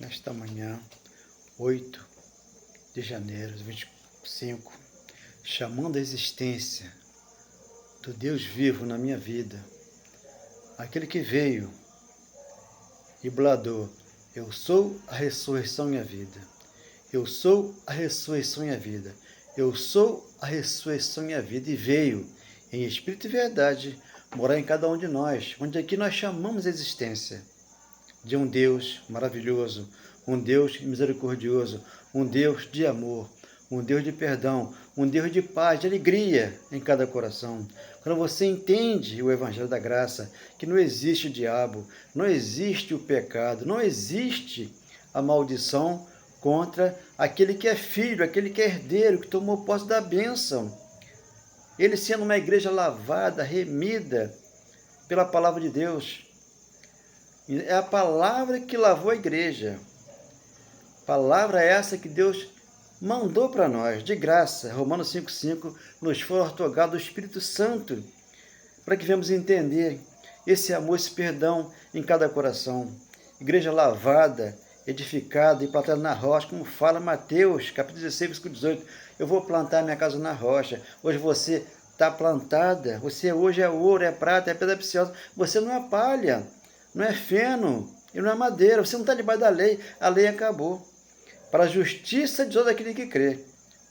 nesta manhã, 8 de janeiro de 25, chamando a existência do Deus vivo na minha vida, aquele que veio e bradou: eu sou a ressurreição e a vida. Eu sou a ressurreição e a vida. Eu sou a ressurreição e a vida. E veio, em espírito e verdade, morar em cada um de nós, onde aqui nós chamamos a existência de um Deus maravilhoso, um Deus misericordioso, um Deus de amor, um Deus de perdão, um Deus de paz, de alegria em cada coração. Quando você entende o Evangelho da Graça, que não existe o diabo, não existe o pecado, não existe a maldição contra aquele que é filho, aquele que é herdeiro, que tomou posse da bênção. Ele sendo uma igreja lavada, remida pela palavra de Deus. É a palavra que lavou a igreja. Palavra essa que Deus mandou para nós, de graça. Romanos 5,5, nos foi otorgado o Espírito Santo, para que venhamos entender esse amor, esse perdão em cada coração. Igreja lavada, edificada e plantada na rocha, como fala Mateus, capítulo 16, versículo 18. Eu vou plantar minha casa na rocha. Hoje você está plantada, você hoje é ouro, é prata, é pedra preciosa. Você não é palha, não é feno e não é madeira. Você não está debaixo da lei, a lei acabou. Para a justiça de todo aquele que crê.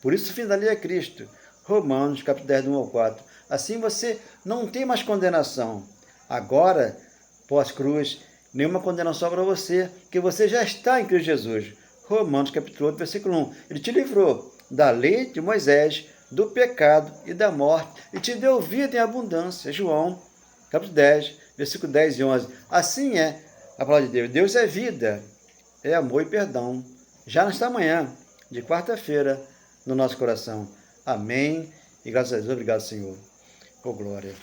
Por isso o fim da lei é Cristo. Romanos, capítulo 10, do 1 ao 4. Assim você não tem mais condenação. Agora, pós-cruz, nenhuma condenação para você, que você já está em Cristo Jesus. Romanos, capítulo 8, versículo 1. Ele te livrou da lei de Moisés, do pecado e da morte, e te deu vida em abundância. João, capítulo 10, versículo 10 e 11. Assim é a palavra de Deus. Deus é vida, é amor e perdão. Já nesta manhã, de quarta-feira, no nosso coração. Amém. E graças a Deus, obrigado, Senhor. Oh, glória.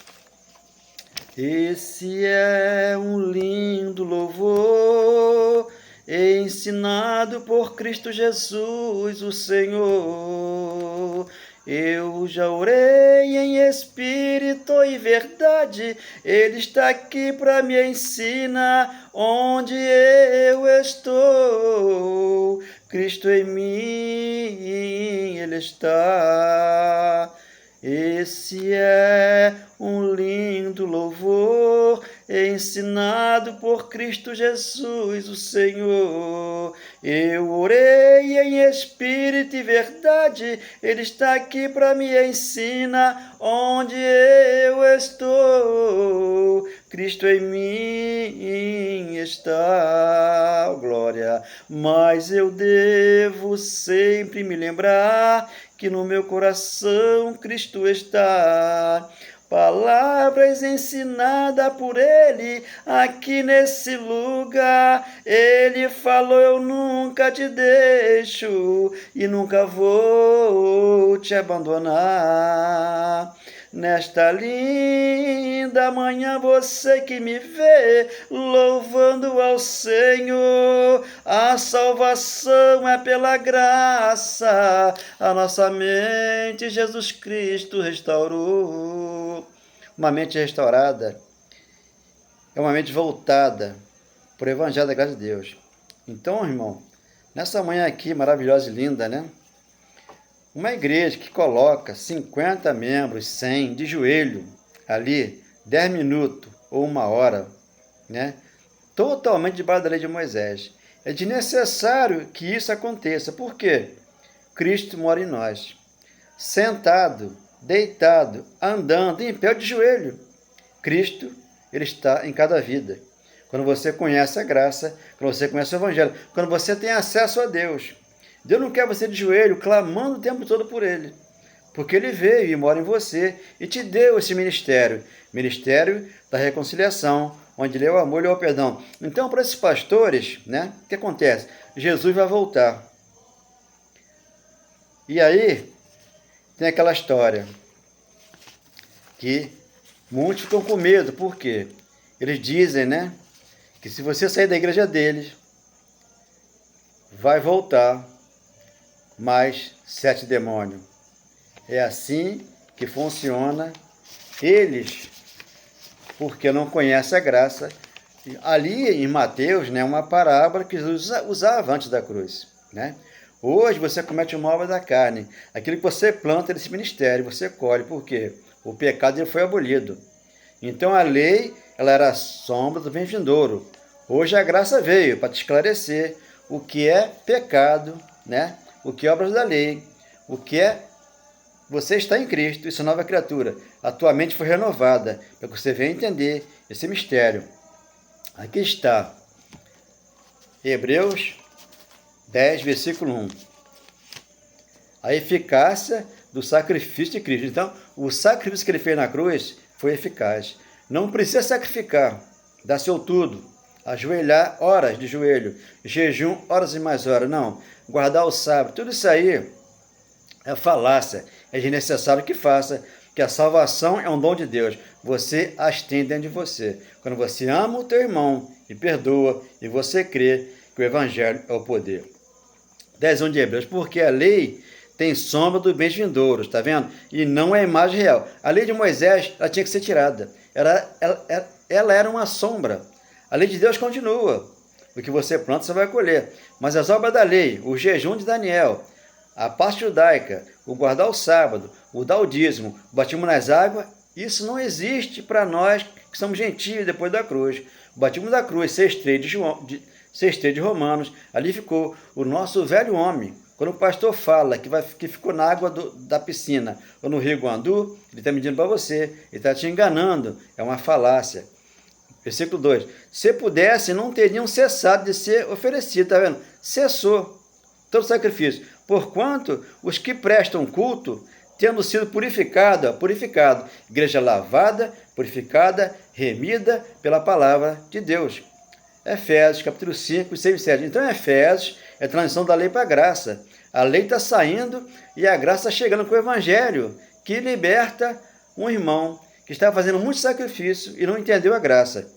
Esse é um lindo louvor, ensinado por Cristo Jesus, o Senhor. Eu já orei em espírito e verdade, Ele está aqui para me ensinar onde eu estou. Cristo em mim, Ele está. Esse é um lindo louvor, ensinado por Cristo Jesus, o Senhor. Eu orei em espírito e verdade, Ele está aqui para me ensinar onde eu estou. Cristo em mim está, glória. Mas eu devo sempre me lembrar que no meu coração Cristo está. Palavras ensinadas por Ele aqui nesse lugar. Ele falou: eu nunca te deixo e nunca vou te abandonar. Nesta linda manhã, você que me vê louvando ao Senhor, a salvação é pela graça, a nossa mente Jesus Cristo restaurou. Uma mente restaurada é uma mente voltada para o Evangelho da graça de Deus. Então, irmão, nessa manhã aqui maravilhosa e linda, né? Uma igreja que coloca 50 membros, 100, de joelho, ali, 10 minutos ou 1 hora, né? Totalmente debaixo da lei de Moisés. É desnecessário que isso aconteça. Por quê? Cristo mora em nós. Sentado, deitado, andando, em pé, de joelho. Cristo, Ele está em cada vida. Quando você conhece a graça, quando você conhece o Evangelho, quando você tem acesso a Deus. Deus não quer você de joelho, clamando o tempo todo por Ele. Porque Ele veio e mora em você e te deu esse ministério. Ministério da reconciliação, onde Ele é o amor e é o perdão. Então, para esses pastores, né, o que acontece? Jesus vai voltar. E aí, tem aquela história que muitos ficam com medo. Por quê? Eles dizem, né, que se você sair da igreja deles, vai voltar mais 7 demônios. É assim que funciona. Eles, porque não conhecem a graça, ali em Mateus, né, uma parábola que Jesus usava antes da cruz, né? Hoje você comete uma obra da carne. Aquilo que você planta nesse ministério, você colhe. Por quê? O pecado ele foi abolido. Então a lei, ela era a sombra do bem vindouro. Hoje a graça veio para te esclarecer o que é pecado, né? O que é obras da lei, o que é você está em Cristo, isso é nova criatura. A tua mente foi renovada, para que você venha entender esse mistério. Aqui está, Hebreus 10, versículo 1. A eficácia do sacrifício de Cristo. Então, o sacrifício que ele fez na cruz foi eficaz. Não precisa sacrificar, dar seu tudo, ajoelhar horas de joelho, jejum horas e mais horas. Não, guardar o sábado, tudo isso aí é falácia. É desnecessário que faça, que a salvação é um dom de Deus. Você as tem dentro de você. Quando você ama o teu irmão e perdoa, e você crê que o evangelho é o poder. 10:1 de Hebreus, porque a lei tem sombra dos bens vindouros, está vendo? E não é a imagem real. A lei de Moisés, ela tinha que ser tirada. Ela era uma sombra. A lei de Deus continua. O que você planta, você vai colher. Mas as obras da lei, o jejum de Daniel, a parte judaica, o guardar o sábado, o dar o dízimo, o batismo nas águas, isso não existe para nós que somos gentios depois da cruz. O batismo da cruz, 6:3 de Romanos, ali ficou o nosso velho homem. Quando o pastor fala que ficou na água da piscina ou no rio Guandu, ele está medindo para você, ele está te enganando, é uma falácia. Versículo 2. Se pudesse, não teriam cessado de ser oferecidos, está vendo? Cessou todo sacrifício. Porquanto os que prestam culto, tendo sido purificado, igreja lavada, purificada, remida pela palavra de Deus. Efésios, capítulo 5, 6 e 7. Então, Efésios é a transição da lei para a graça. A lei está saindo e a graça está chegando com o evangelho, que liberta um irmão que está fazendo muito sacrifício e não entendeu a graça.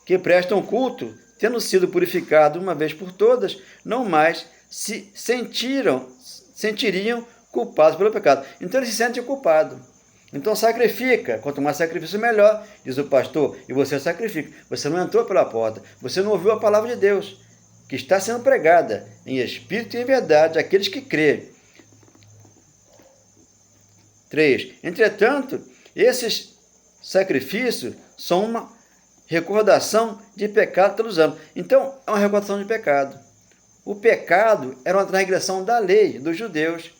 Que prestam culto, tendo sido purificado uma vez por todas, não mais se sentiriam culpados pelo pecado. Então ele se sente culpado. Então sacrifica, quanto mais sacrifício melhor, diz o pastor, e você sacrifica. Você não entrou pela porta, você não ouviu a palavra de Deus, que está sendo pregada em espírito e em verdade àqueles que crêem. 3. Entretanto, esses sacrifícios são uma recordação de pecado todos os anos. Então, é uma recordação de pecado. O pecado era uma transgressão da lei dos judeus.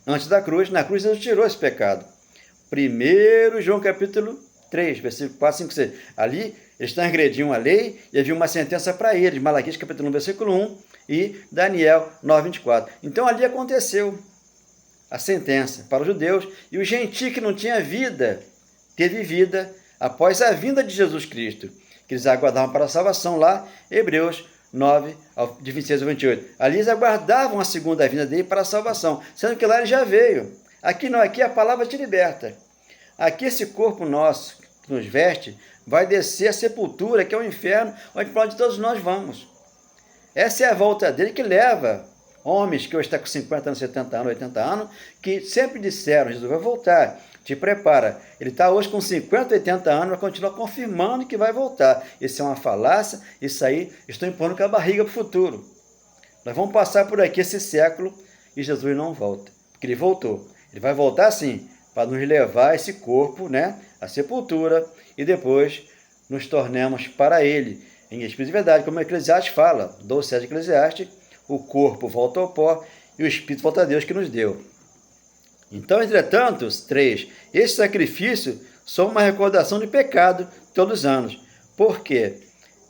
Antes da cruz, na cruz Jesus tirou esse pecado. 1 João capítulo 3, versículo 4, 5, 6. Ali, eles transgrediam a lei e havia uma sentença para eles. Malaquias capítulo 1, versículo 1 e Daniel 9, 24. Então, ali aconteceu a sentença para os judeus e o gentio que não tinha vida, teve vida após a vinda de Jesus Cristo, que eles aguardavam para a salvação lá, Hebreus 9, de 26 a 28. Ali eles aguardavam a segunda vinda dele para a salvação, sendo que lá ele já veio. Aqui não, aqui a palavra te liberta. Aqui esse corpo nosso, que nos veste, vai descer a sepultura, que é o inferno, onde todos nós vamos. Essa é a volta dele que leva homens que hoje estão com 50 anos, 70 anos, 80 anos, que sempre disseram, Jesus vai voltar, te prepara. Ele está hoje com 50, 80 anos, vai continuar confirmando que vai voltar. Isso é uma falácia, isso aí estou impondo com a barriga para o futuro. Nós vamos passar por aqui esse século e Jesus não volta, porque ele voltou. Ele vai voltar sim, para nos levar esse corpo, né, à sepultura, e depois nos tornemos para ele, em espírito de verdade, como o Eclesiastes fala, 12:7 de Eclesiastes, o corpo volta ao pó e o espírito volta a Deus que nos deu. Então, entretanto, 3, esses sacrifícios são uma recordação de pecado todos os anos. Por quê?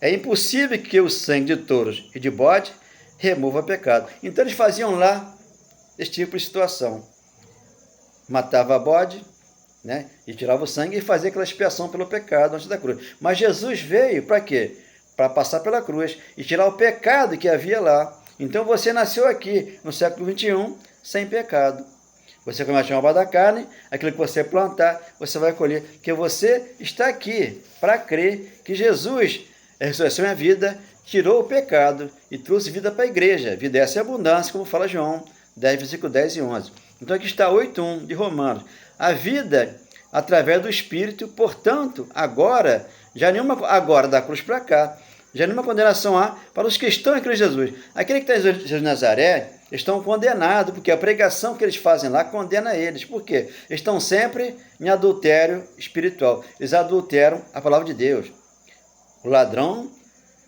É impossível que o sangue de touros e de bode remova pecado. Então, eles faziam lá esse tipo de situação. Matava bode, né, e tirava o sangue e fazia aquela expiação pelo pecado antes da cruz. Mas Jesus veio para quê? Para passar pela cruz e tirar o pecado que havia lá. Então você nasceu aqui, no século 21, sem pecado. Você comete uma obra da carne, aquilo que você plantar, você vai colher. Porque você está aqui para crer que Jesus, a ressurreição e a vida, tirou o pecado e trouxe vida para a igreja. Vida essa é abundância, como fala João 10, versículo 10 e 11. Então aqui está 8:1 de Romanos. A vida, através do Espírito. Portanto, agora, agora da cruz para cá, já nenhuma condenação há para os que estão em Cristo Jesus. Aquele que está em Jesus de Nazaré estão condenados, porque a pregação que eles fazem lá condena eles. Por quê? Estão sempre em adultério espiritual. Eles adulteram a palavra de Deus. O ladrão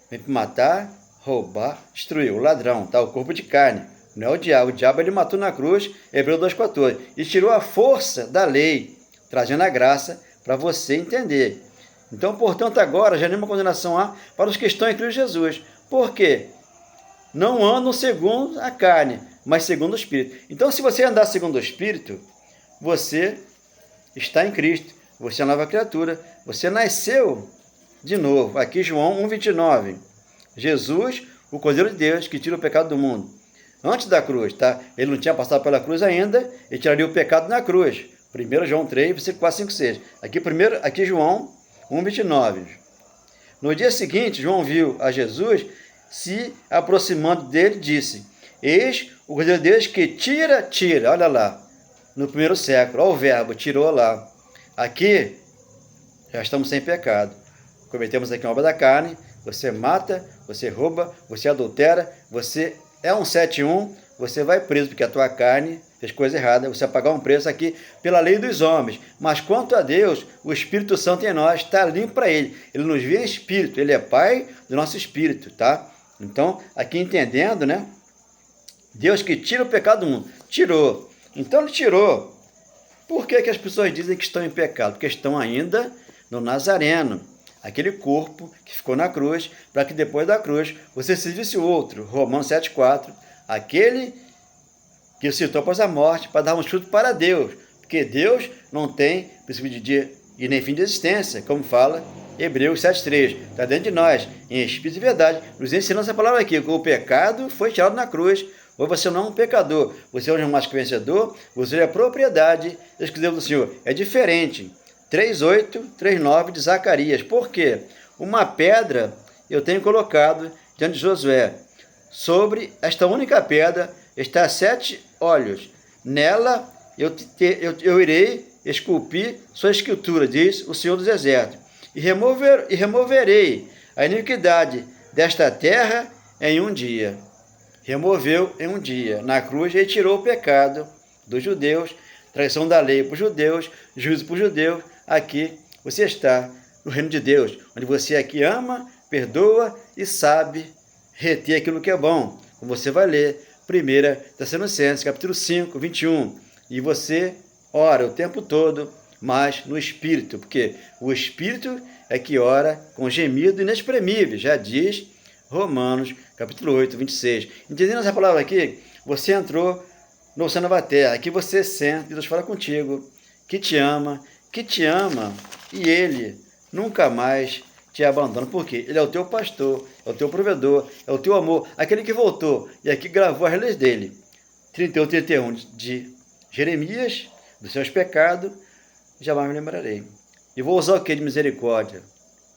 vem para matar, roubar, destruir. O ladrão, tá? O corpo de carne. Não é o diabo. O diabo ele matou na cruz, Hebreus 2,14. E tirou a força da lei, trazendo a graça para você entender. Então, portanto, agora já nenhuma condenação há para os que estão em Cristo Jesus. Por quê? Não andam segundo a carne, mas segundo o Espírito. Então, se você andar segundo o Espírito, você está em Cristo. Você é uma nova criatura. Você nasceu de novo. Aqui João 1,29. Jesus, o Cordeiro de Deus, que tira o pecado do mundo. Antes da cruz, tá? Ele não tinha passado pela cruz ainda, ele tiraria o pecado na cruz. 1 João 3, versículo 4, 5, 6. Aqui João 1,29. No dia seguinte, João viu a Jesus se aproximando dele e disse: Eis o Cordeiro de Deus que tira, olha lá, no primeiro século, olha o verbo, tirou lá. Aqui, já estamos sem pecado. Cometemos aqui uma obra da carne, você mata, você rouba, você adultera, você é um 7-1, você vai preso porque a tua carne fez coisa errada, você vai pagar um preço aqui pela lei dos homens. Mas quanto a Deus, o Espírito Santo em nós está limpo para Ele. Ele nos vê em Espírito, Ele é Pai do nosso Espírito, tá? Então, aqui entendendo, né? Deus que tira o pecado do mundo. Tirou. Então, Ele tirou. Por que as pessoas dizem que estão em pecado? Porque estão ainda no Nazareno. Aquele corpo que ficou na cruz, para que depois da cruz você servisse o outro. Romanos 7,4. Aquele que citou após a morte, para darmos fruto para Deus. Porque Deus não tem princípio de dia e nem fim de existência, como fala Hebreus 7,3. Está dentro de nós, em espírito e verdade, nos ensinando essa palavra aqui, que o pecado foi tirado na cruz. Ou você não é um pecador, você é um mais que vencedor, você é propriedade exclusiva do Senhor. É diferente. 3,8, 3,9 de Zacarias. Por quê? Uma pedra eu tenho colocado diante de Josué. Sobre esta única pedra está 7 olhos. Nela eu irei esculpir sua escultura, diz o Senhor dos Exércitos. E removerei a iniquidade desta terra em um dia. Removeu em um dia. Na cruz ele tirou o pecado dos judeus, traição da lei para os judeus, juízo para os judeus. Aqui você está no reino de Deus, onde você aqui ama, perdoa e sabe reter aquilo que é bom. Como você vai ler 1 Tessalonicenses, capítulo 5, 21. E você ora o tempo todo, mas no Espírito, porque o Espírito é que ora com gemido inexprimível, já diz Romanos, capítulo 8, 26. Entendendo essa palavra aqui, você entrou no céu nova terra, aqui você sente, Deus fala contigo, que te ama, e Ele nunca mais te abandona. Por quê? Ele é o teu pastor, é o teu provedor, é o teu amor, aquele que voltou e aqui gravou as leis dele. 31, 31 de Jeremias, dos seus pecados, jamais me lembrarei. E vou usar o que de misericórdia?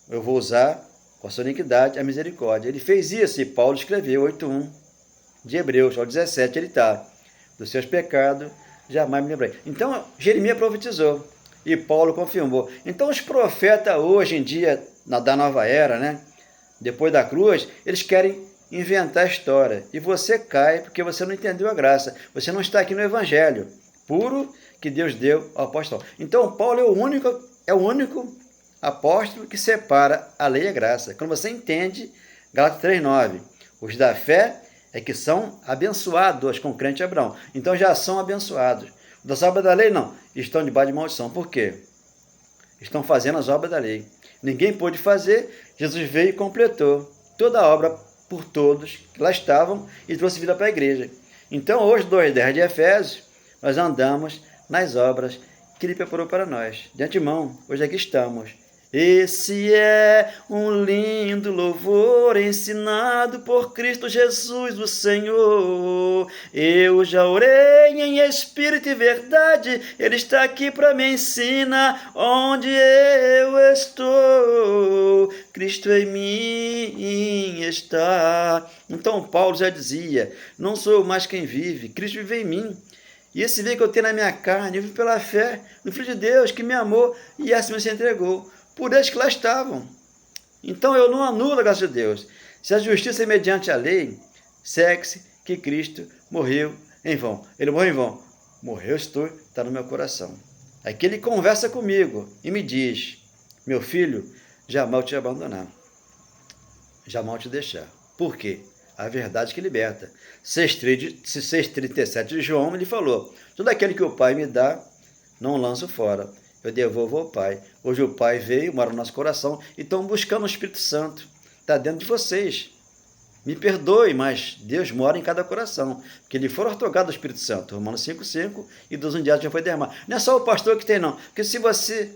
Eu vou usar com a sua iniquidade a misericórdia. Ele fez isso e Paulo escreveu 8:1 de Hebreus, ao 17 ele está. Dos seus pecados, jamais me lembrarei. Então, Jeremias profetizou e Paulo confirmou. Então, os profetas hoje em dia, da nova era, né? Depois da cruz, eles querem inventar história. E você cai porque você não entendeu a graça. Você não está aqui no Evangelho puro que Deus deu ao apóstolo. Então, Paulo é o único apóstolo que separa a lei e a graça. Quando você entende, Gálatas 3:9, os da fé é que são abençoados com o crente Abraão. Então já são abençoados. Os das obras da lei não, estão debaixo de maldição. Por quê? Estão fazendo as obras da lei. Ninguém pôde fazer, Jesus veio e completou toda a obra por todos que lá estavam e trouxe vida para a igreja. Então hoje, 2:10 de Efésios, nós andamos nas obras que Ele preparou para nós. De antemão, hoje aqui estamos. Esse é um lindo louvor ensinado por Cristo Jesus, o Senhor. Eu já orei em espírito e verdade, Ele está aqui para me ensinar onde eu estou. Cristo em mim está. Então Paulo já dizia, não sou eu mais quem vive, Cristo vive em mim. E esse bem que eu tenho na minha carne, eu vivo pela fé no Filho de Deus que me amou e assim se entregou, por eles que lá estavam. Então eu não anulo a graça de Deus. Se a justiça é mediante a lei, segue-se que Cristo morreu em vão. Ele morreu em vão. Morreu, está no meu coração. Aqui ele conversa comigo e me diz: meu filho, jamais te abandonar, jamais te deixar. Por quê? A verdade que liberta. 6,37 de João, ele falou: tudo aquele que o Pai me dá, não lanço fora. Eu devolvo ao Pai. Hoje o Pai veio, mora no nosso coração, e estão buscando o Espírito Santo. Está dentro de vocês. Me perdoe, mas Deus mora em cada coração. Porque ele for ortogado do Espírito Santo. Romanos 5,5 e dos um dia já foi derramado. Não é só o pastor que tem, não. Porque se você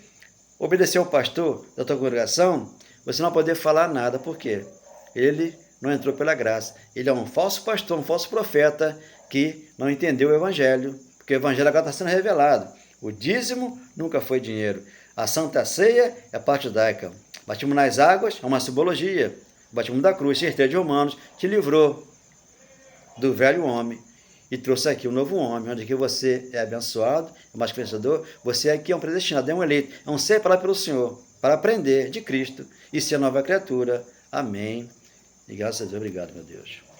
obedecer ao pastor da tua congregação, você não vai poder falar nada. Por quê? Ele não entrou pela graça. Ele é um falso pastor, um falso profeta que não entendeu o evangelho. Porque o evangelho agora está sendo revelado. O dízimo nunca foi dinheiro. A Santa Ceia é parte judaica. Batismo nas águas é uma simbologia. O batismo da cruz, 6,3 de Romanos, te livrou do velho homem e trouxe aqui um novo homem, onde aqui você é abençoado, é mais que vencedor. Você aqui é um predestinado, é um eleito, é um ser separado pelo Senhor, para aprender de Cristo e ser nova criatura. Amém. E graças a Deus, obrigado, meu Deus.